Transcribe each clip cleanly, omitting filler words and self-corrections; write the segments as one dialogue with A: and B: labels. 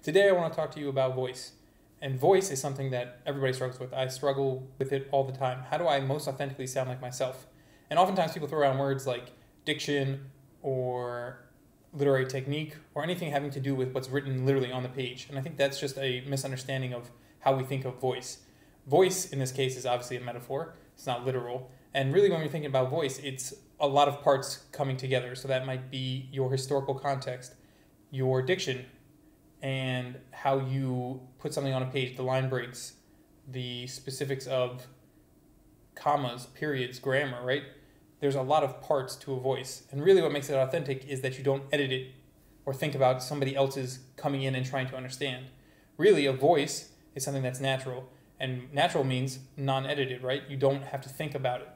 A: Today I want to talk to you about voice. And voice is something that everybody struggles with. I struggle with it all the time. How do I most authentically sound like myself? And oftentimes people throw around words like diction or literary technique or anything having to do with what's written literally on the page. And I think that's just a misunderstanding of how we think of voice. Voice in this case is obviously a metaphor. It's not literal. And really when we're thinking about voice, it's a lot of parts coming together. So that might be your historical context, your diction, and how you put something on a page, the line breaks, the specifics of commas, periods, grammar, right? There's a lot of parts to a voice. And really what makes it authentic is that you don't edit it or think about somebody else's coming in and trying to understand. Really, a voice is something that's natural. And natural means non-edited, right? You don't have to think about it.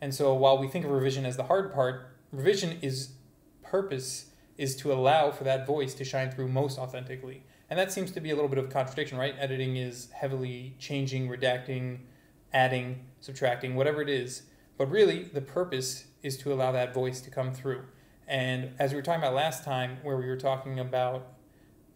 A: And so while we think of revision as the hard part, revision purpose is to allow for that voice to shine through most authentically. And that seems to be a little bit of a contradiction, right? Editing is heavily changing, redacting, adding, subtracting, whatever it is. But really, the purpose is to allow that voice to come through. And as we were talking about last time, where we were talking about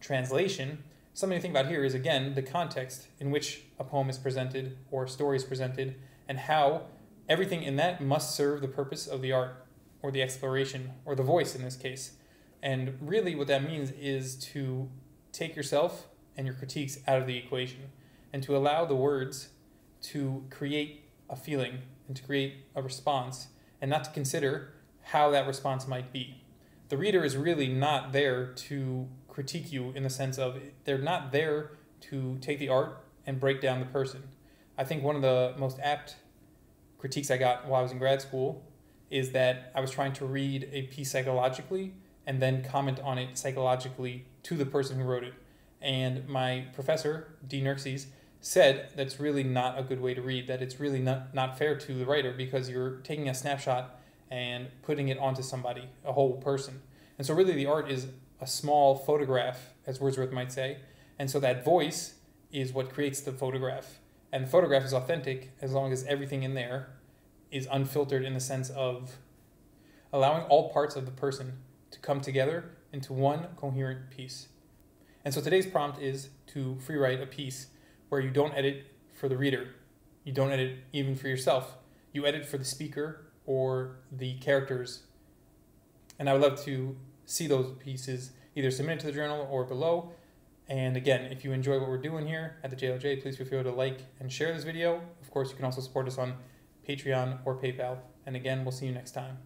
A: translation, something to think about here is, again, the context in which a poem is presented or a story is presented, and how everything in that must serve the purpose of the art or the exploration or the voice in this case. And really what that means is to take yourself and your critiques out of the equation and to allow the words to create a feeling and to create a response and not to consider how that response might be. The reader is really not there to critique you in the sense of they're not there to take the art and break down the person. I think one of the most apt critiques I got while I was in grad school is that I was trying to read a piece psychologically and then comment on it psychologically to the person who wrote it. And my professor, D. Nurxes, said that's really not a good way to read, that it's really not fair to the writer because you're taking a snapshot and putting it onto somebody, a whole person. And so really the art is a small photograph, as Wordsworth might say, and so that voice is what creates the photograph. And the photograph is authentic as long as everything in there is unfiltered in the sense of allowing all parts of the person to come together into one coherent piece. And so today's prompt is to free write a piece where you don't edit for the reader. You don't edit even for yourself. You edit for the speaker or the characters. And I would love to see those pieces either submitted to the journal or below. And again, if you enjoy what we're doing here at the JLJ, please feel free to like and share this video. Of course, you can also support us on Patreon or PayPal. And again, we'll see you next time.